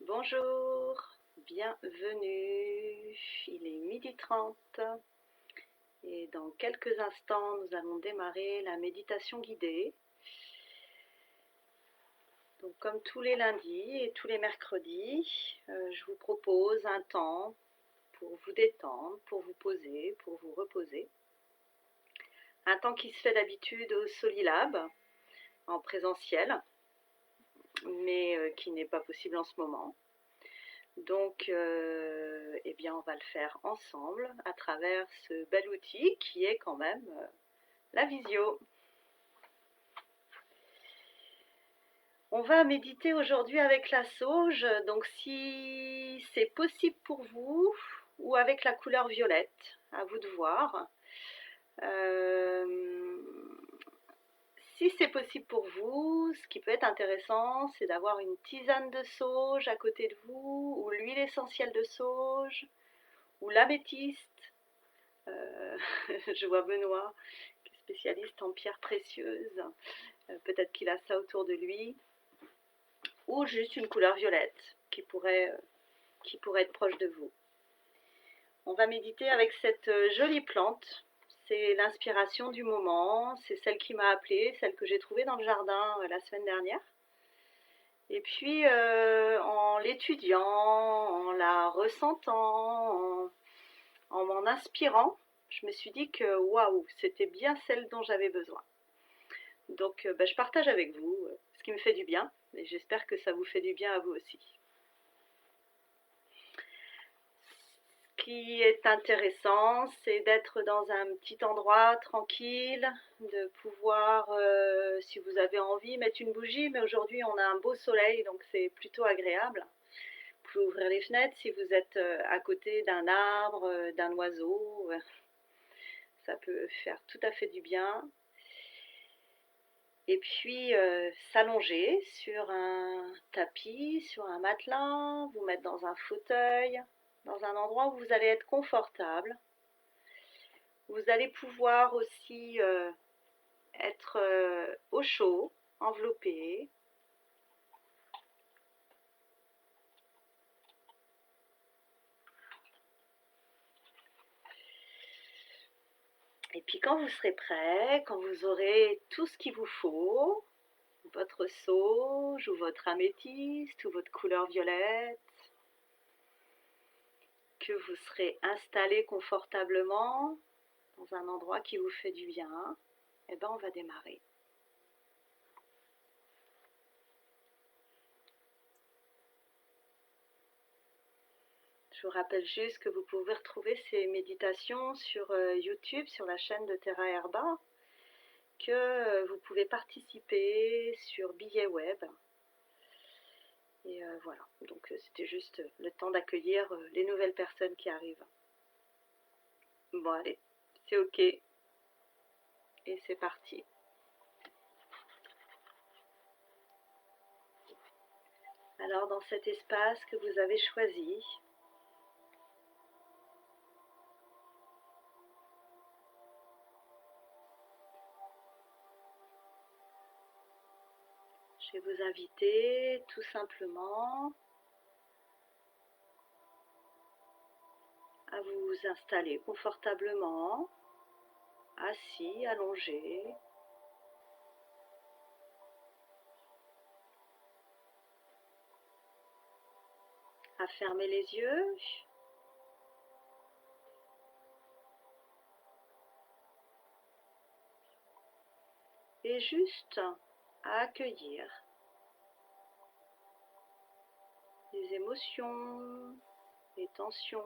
Bonjour, bienvenue. Il est 12h30 et dans quelques instants, nous allons démarrer la méditation guidée. Donc, comme tous les lundis et tous les mercredis, je vous propose un temps pour vous détendre, pour vous poser, pour vous reposer. Un temps qui se fait d'habitude au Solilab, en présentiel, mais qui n'est pas possible en ce moment. Donc, eh bien, on va le faire ensemble à travers ce bel outil qui est quand même la visio. On va méditer aujourd'hui avec la sauge, donc si c'est possible pour vous, ou avec la couleur violette, à vous de voir. Si c'est possible pour vous, ce qui peut être intéressant, c'est d'avoir une tisane de sauge à côté de vous, ou l'huile essentielle de sauge, ou l'améthyste. Je vois Benoît, qui est spécialiste en pierres précieuses. Peut-être qu'il a ça autour de lui. Ou juste une couleur violette qui pourrait être proche de vous. On va méditer avec cette jolie plante. C'est l'inspiration du moment. C'est celle qui m'a appelée, celle que j'ai trouvée dans le jardin la semaine dernière. Et puis, en l'étudiant, en la ressentant, en m'en inspirant, je me suis dit que waouh, c'était bien celle dont j'avais besoin. Donc, je partage avec vous ce qui me fait du bien, et j'espère que ça vous fait du bien à vous aussi. Ce qui est intéressant, c'est d'être dans un petit endroit tranquille, de pouvoir, si vous avez envie, mettre une bougie, mais aujourd'hui on a un beau soleil, donc c'est plutôt agréable. Vous pouvez ouvrir les fenêtres si vous êtes à côté d'un arbre, d'un oiseau, ça peut faire tout à fait du bien. Et puis s'allonger sur un tapis, sur un matelas, vous mettre dans un fauteuil, dans un endroit où vous allez être confortable. Vous allez pouvoir aussi être au chaud, enveloppé. Et puis quand vous serez prêt, quand vous aurez tout ce qu'il vous faut, votre sauge ou votre améthyste ou votre couleur violette, que vous serez installé confortablement dans un endroit qui vous fait du bien, eh bien on va démarrer. Je vous rappelle juste que vous pouvez retrouver ces méditations sur YouTube, sur la chaîne de Terra Herba, que vous pouvez participer sur Billet Web. Et voilà, donc c'était juste le temps d'accueillir les nouvelles personnes qui arrivent. Bon allez, c'est ok. Et c'est parti. Alors dans cet espace que vous avez choisi, je vais vous inviter tout simplement à vous installer confortablement, assis, allongé, à fermer les yeux et juste à accueillir les émotions, les tensions,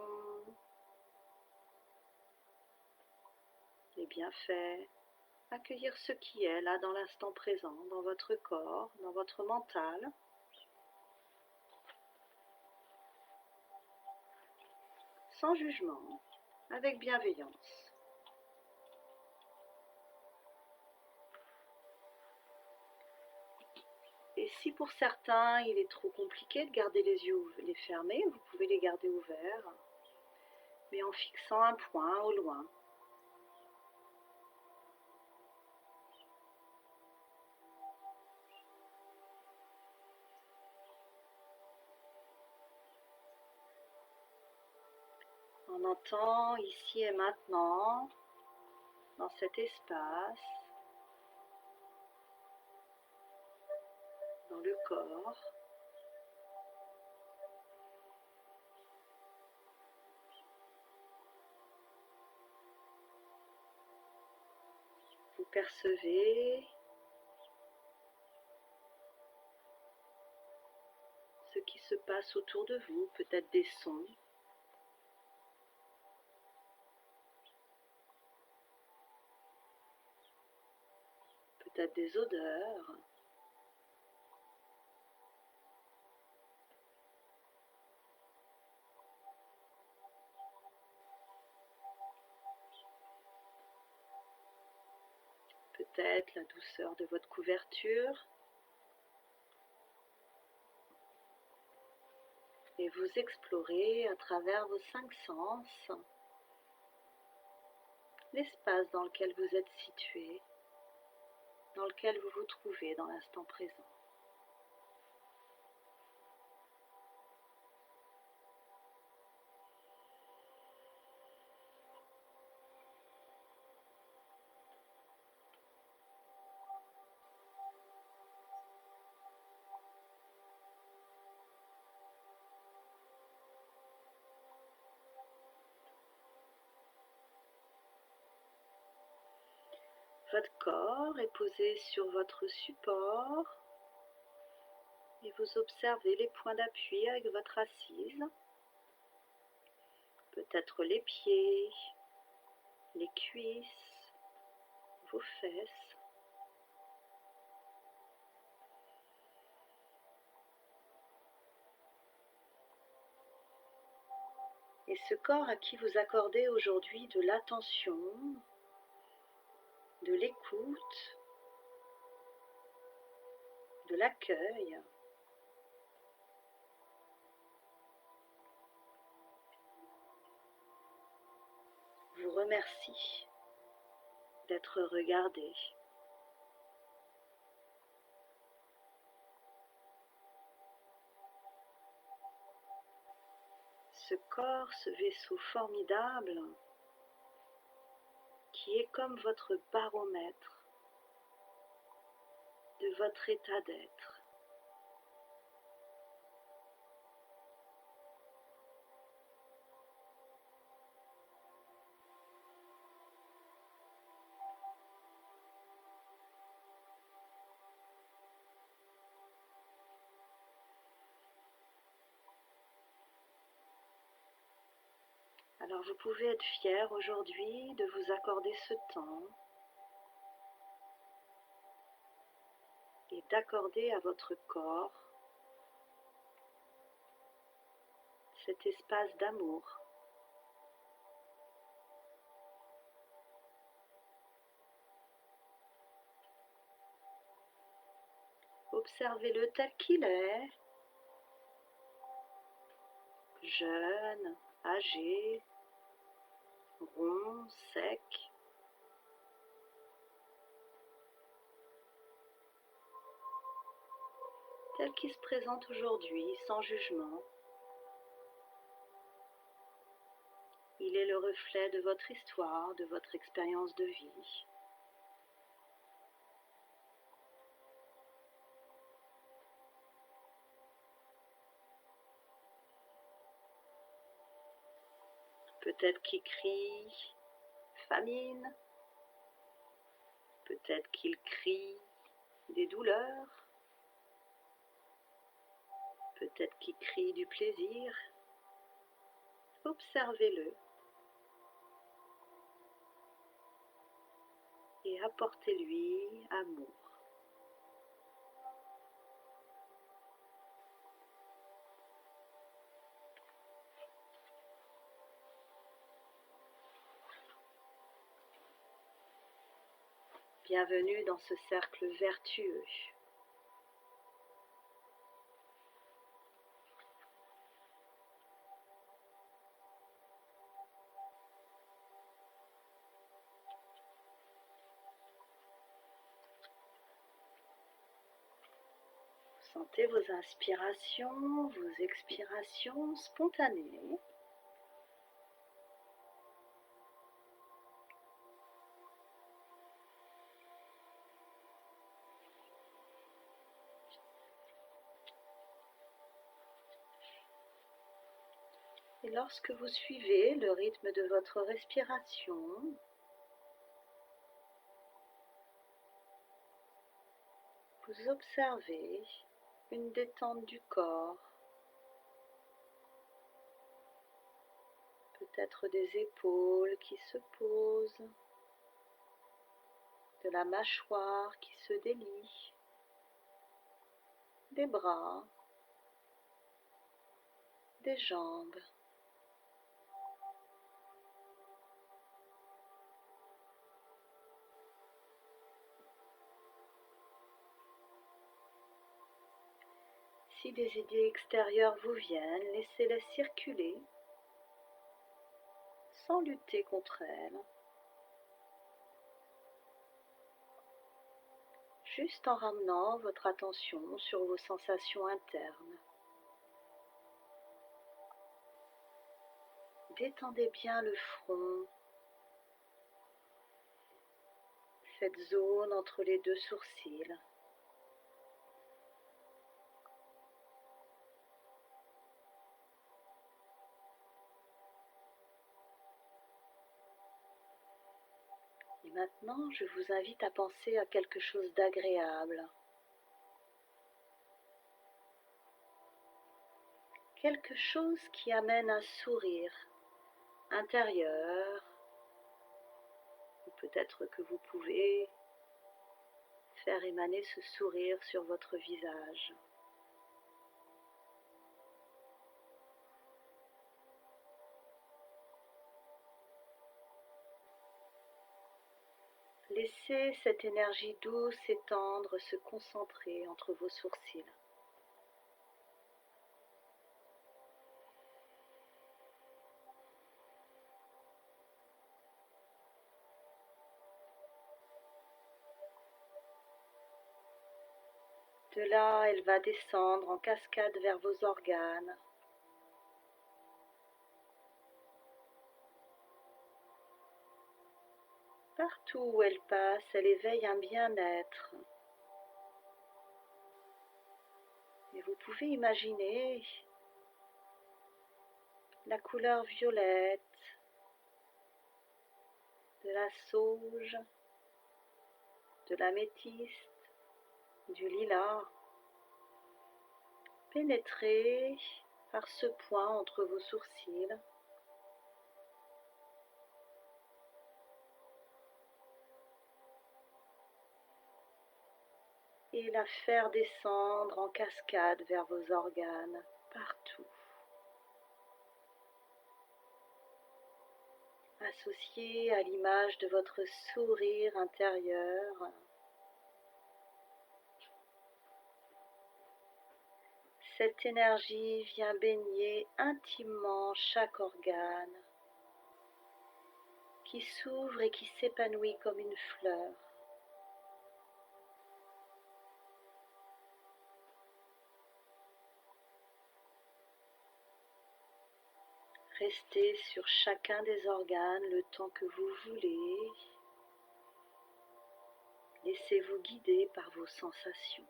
les bienfaits, accueillir ce qui est là dans l'instant présent, dans votre corps, dans votre mental. Sans jugement, avec bienveillance. Et si pour certains il est trop compliqué de garder les yeux fermés, vous pouvez les garder ouverts, mais en fixant un point au loin. On entend ici et maintenant, dans cet espace, dans le corps, vous percevez ce qui se passe autour de vous, peut-être des sons, peut-être des odeurs. Peut-être la douceur de votre couverture. Et vous explorez à travers vos 5 sens l'espace dans lequel vous êtes situé, dans lequel vous vous trouvez dans l'instant présent. Votre corps est posé sur votre support et vous observez les points d'appui avec votre assise, peut-être les pieds, les cuisses, vos fesses. Et ce corps à qui vous accordez aujourd'hui de l'attention, de l'écoute, de l'accueil, vous remercie d'être regardé. Ce corps, ce vaisseau formidable qui est comme votre baromètre de votre état d'être. Alors vous pouvez être fier aujourd'hui de vous accorder ce temps et d'accorder à votre corps cet espace d'amour. Observez-le tel qu'il est, jeune, âgé, rond, sec. Tel qu'il se présente aujourd'hui, sans jugement. Il est le reflet de votre histoire, de votre expérience de vie. Peut-être qu'il crie famine, peut-être qu'il crie des douleurs, peut-être qu'il crie du plaisir. Observez-le et apportez-lui amour. Bienvenue dans ce cercle vertueux. Sentez vos inspirations, vos expirations spontanées. Et lorsque vous suivez le rythme de votre respiration, vous observez une détente du corps, peut-être des épaules qui se posent, de la mâchoire qui se délie, des bras, des jambes. Si des idées extérieures vous viennent, laissez-les circuler sans lutter contre elles, juste en ramenant votre attention sur vos sensations internes. Détendez bien le front, cette zone entre les deux sourcils. Et maintenant, je vous invite à penser à quelque chose d'agréable. Quelque chose qui amène un sourire intérieur. Ou peut-être que vous pouvez faire émaner ce sourire sur votre visage. Laissez cette énergie douce s'étendre, se concentrer entre vos sourcils. De là, elle va descendre en cascade vers vos organes. Partout où elle passe, elle éveille un bien-être. Et vous pouvez imaginer la couleur violette de la sauge, de l'améthyste, du lilas, pénétrer par ce point entre vos sourcils. Et la faire descendre en cascade vers vos organes, partout. Associé à l'image de votre sourire intérieur, cette énergie vient baigner intimement chaque organe, qui s'ouvre et qui s'épanouit comme une fleur. Restez sur chacun des organes le temps que vous voulez. Laissez-vous guider par vos sensations.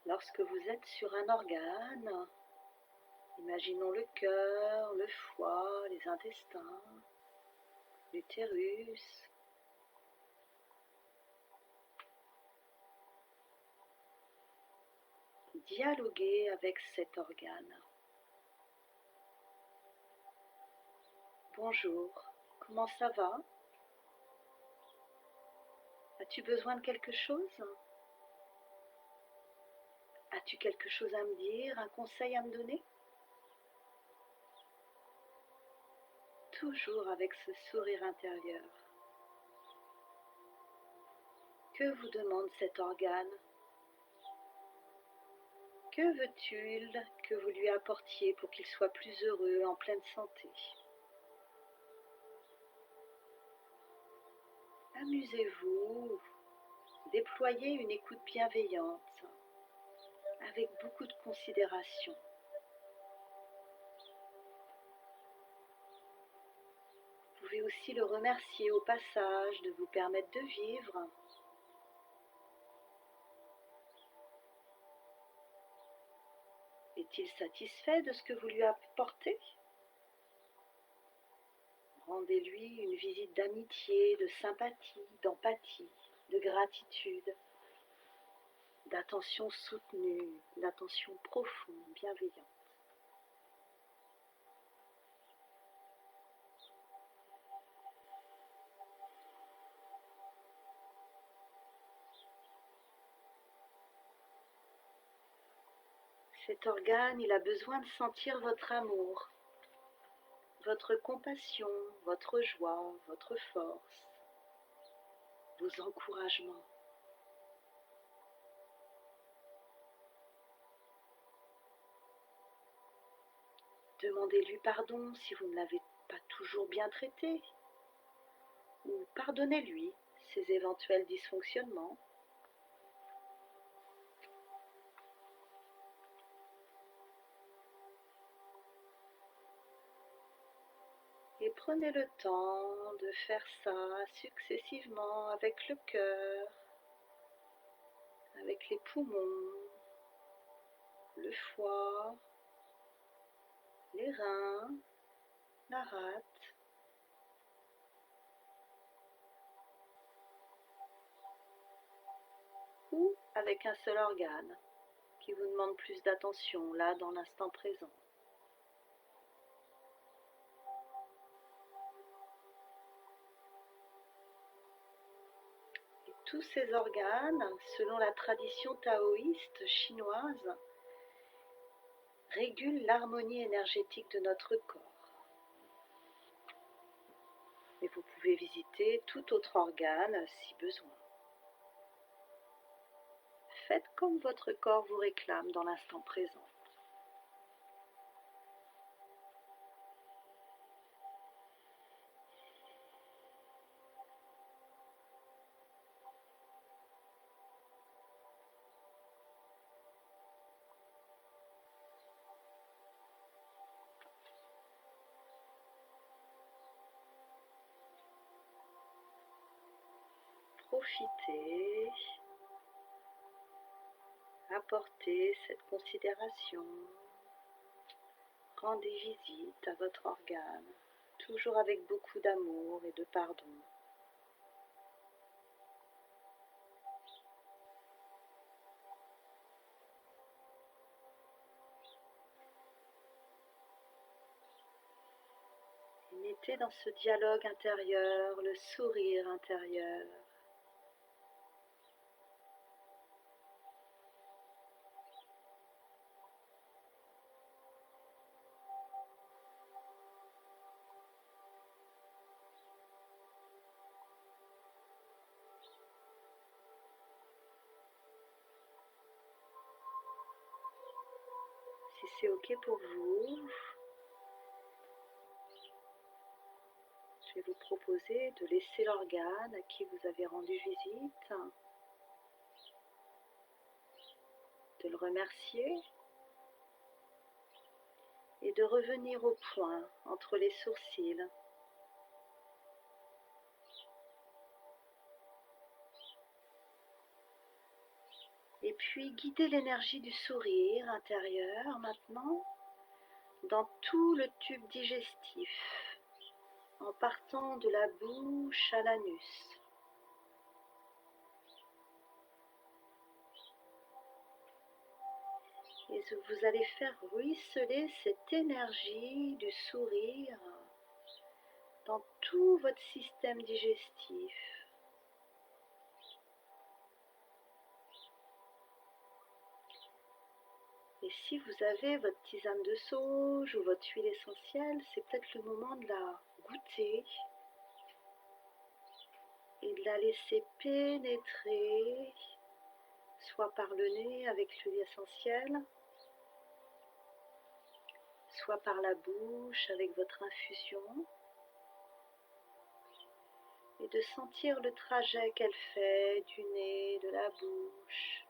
Lorsque vous êtes sur un organe, imaginons le cœur, le foie, les intestins, l'utérus. Dialoguez avec cet organe. Bonjour, comment ça va? As-tu besoin de quelque chose? As-tu quelque chose à me dire, un conseil à me donner? Toujours avec ce sourire intérieur. Que vous demande cet organe? Que veut-il que vous lui apportiez pour qu'il soit plus heureux, en pleine santé? Amusez-vous, déployez une écoute bienveillante, avec beaucoup de considération. pouvez aussi le remercier au passage de vous permettre de vivre. Est-il satisfait de ce que vous lui apportez? Rendez-lui une visite d'amitié, de sympathie, d'empathie, de gratitude, d'attention soutenue, d'attention profonde, bienveillante. Cet organe, il a besoin de sentir votre amour, votre compassion, votre joie, votre force, vos encouragements. Demandez-lui pardon si vous ne l'avez pas toujours bien traité, ou pardonnez-lui ses éventuels dysfonctionnements. Et prenez le temps de faire ça successivement avec le cœur, avec les poumons, le foie, les reins, la rate. Ou avec un seul organe qui vous demande plus d'attention, là, dans l'instant présent. Et tous ces organes, selon la tradition taoïste chinoise, régulent l'harmonie énergétique de notre corps. Et vous pouvez visiter tout autre organe si besoin. Faites comme votre corps vous réclame dans l'instant présent. Profitez, apportez cette considération, rendez visite à votre organe, toujours avec beaucoup d'amour et de pardon. Et mettez dans ce dialogue intérieur le sourire intérieur. Si c'est OK pour vous, je vais vous proposer de laisser l'organe à qui vous avez rendu visite, de le remercier et de revenir au point entre les sourcils. Et puis guidez l'énergie du sourire intérieur maintenant dans tout le tube digestif, en partant de la bouche à l'anus. Et vous allez faire ruisseler cette énergie du sourire dans tout votre système digestif. Et si vous avez votre tisane de sauge ou votre huile essentielle, c'est peut-être le moment de la goûter et de la laisser pénétrer, soit par le nez avec l'huile essentielle, soit par la bouche avec votre infusion, et de sentir le trajet qu'elle fait du nez, de la bouche,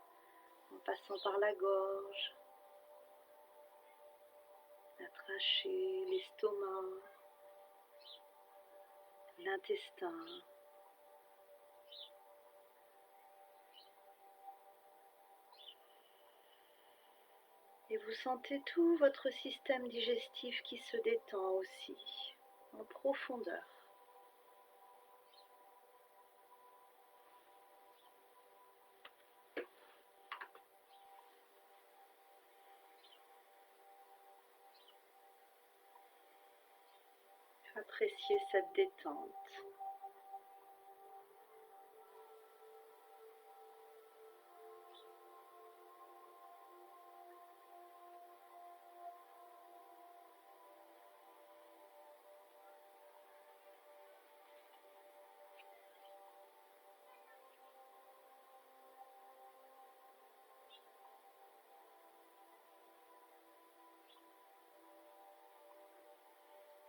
en passant par la gorge, la trachée, l'estomac, l'intestin. Et vous sentez tout votre système digestif qui se détend aussi, en profondeur. Appréciez cette détente.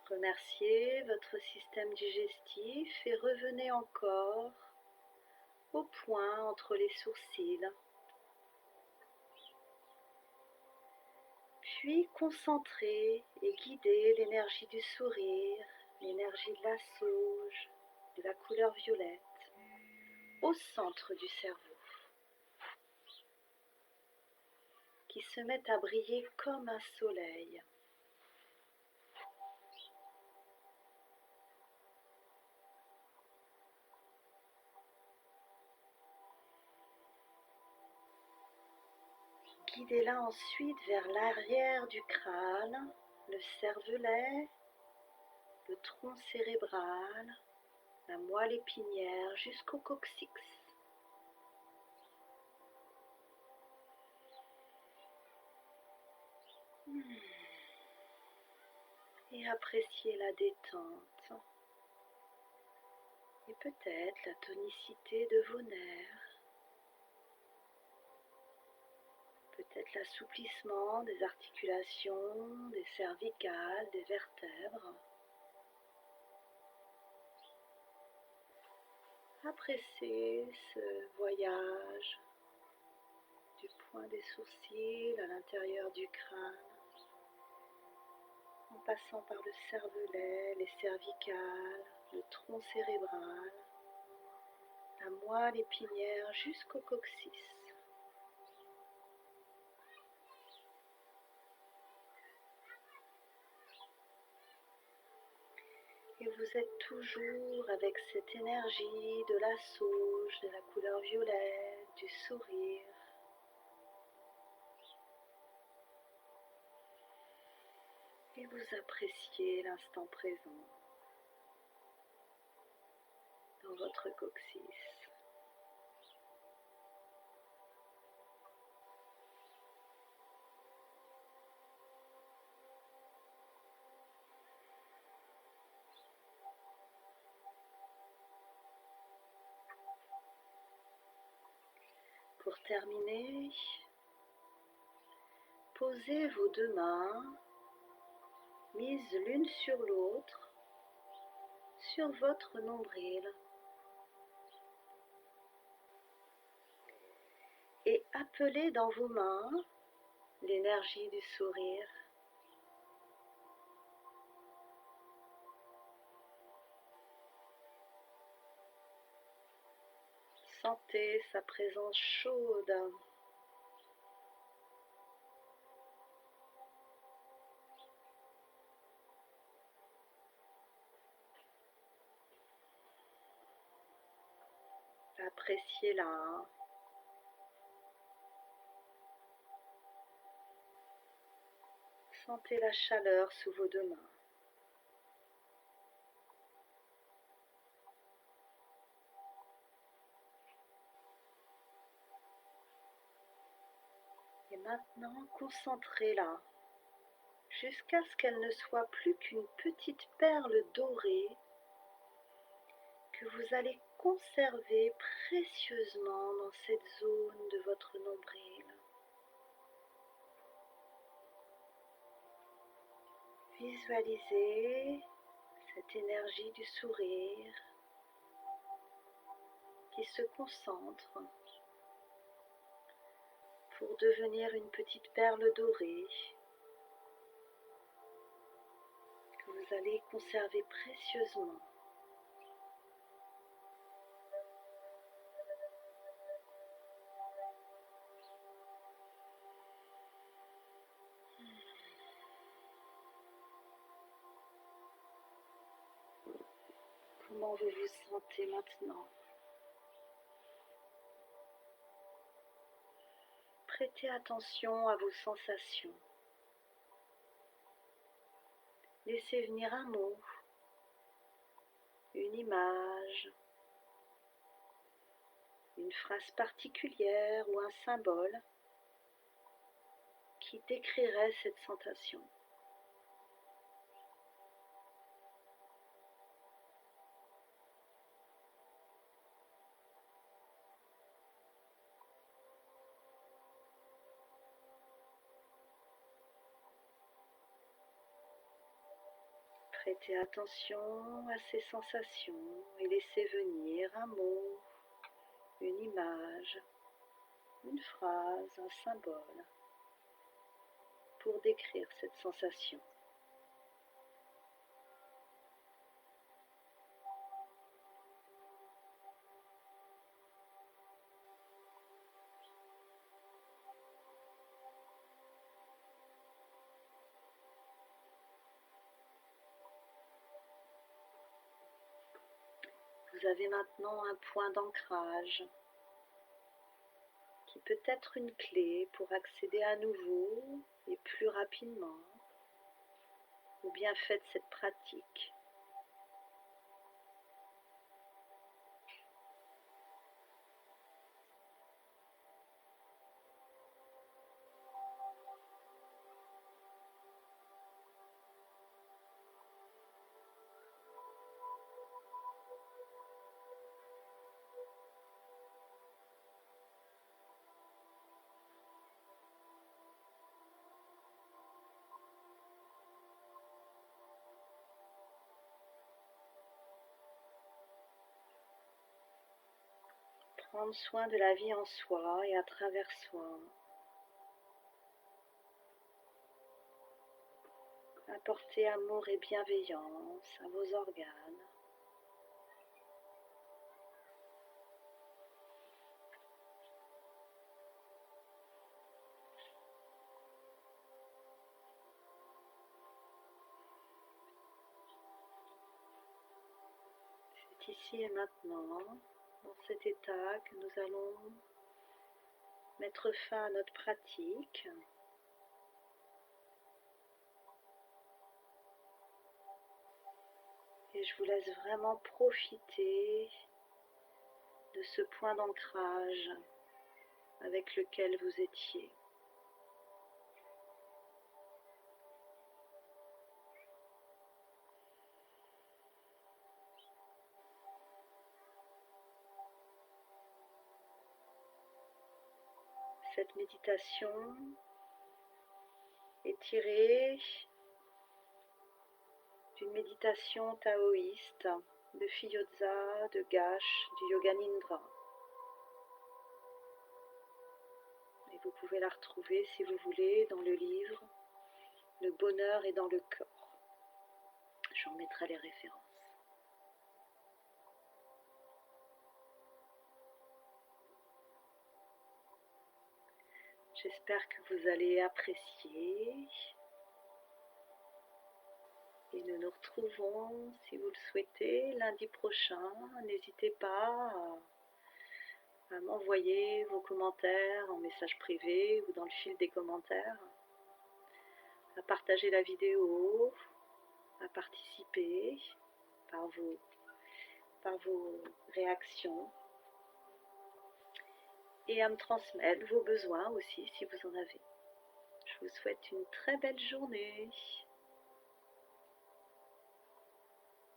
Remerciez votre système digestif et revenez encore au point entre les sourcils. Puis concentrez et guidez l'énergie du sourire, l'énergie de la sauge, de la couleur violette, au centre du cerveau, qui se met à briller comme un soleil. Guidez-la ensuite vers l'arrière du crâne, le cervelet, le tronc cérébral, la moelle épinière jusqu'au coccyx. Et appréciez la détente et peut-être la tonicité de vos nerfs, peut-être l'assouplissement des articulations, des cervicales, des vertèbres. Appréciez ce voyage du point des sourcils à l'intérieur du crâne, en passant par le cervelet, les cervicales, le tronc cérébral, la moelle épinière jusqu'au coccyx. Et vous êtes toujours avec cette énergie de la sauge, de la couleur violette, du sourire. Et vous appréciez l'instant présent dans votre coccyx. Pour terminer, posez vos deux mains, mises l'une sur l'autre, sur votre nombril et appelez dans vos mains l'énergie du sourire. Sentez sa présence chaude. Appréciez-la. Sentez la chaleur sous vos deux mains. Et maintenant, concentrez-la jusqu'à ce qu'elle ne soit plus qu'une petite perle dorée que vous allez conserver précieusement dans cette zone de votre nombril. Visualisez cette énergie du sourire qui se concentre pour devenir une petite perle dorée que vous allez conserver précieusement. Comment vous vous sentez maintenant? Prêtez attention à vos sensations. Laissez venir un mot, une image, une phrase particulière ou un symbole qui décrirait cette sensation. Prêtez attention à ces sensations et laissez venir un mot, une image, une phrase, un symbole pour décrire cette sensation. Vous avez maintenant un point d'ancrage qui peut être une clé pour accéder à nouveau et plus rapidement au bienfait de cette pratique. Prendre soin de la vie en soi et à travers soi. Apporter amour et bienveillance à vos organes. C'est ici et maintenant, dans cet état, que nous allons mettre fin à notre pratique. Et je vous laisse vraiment profiter de ce point d'ancrage avec lequel vous étiez. Cette méditation est tirée d'une méditation taoïste de Phiyodza, de Gash, du Yoga Nidra. Et vous pouvez la retrouver si vous voulez dans le livre Le bonheur est dans le corps. J'en mettrai les références. J'espère que vous allez apprécier. Et nous nous retrouvons, si vous le souhaitez, lundi prochain. N'hésitez pas à m'envoyer vos commentaires en message privé ou dans le fil des commentaires, à partager la vidéo, à participer par vos réactions et à me transmettre vos besoins aussi si vous en avez. Je vous souhaite une très belle journée.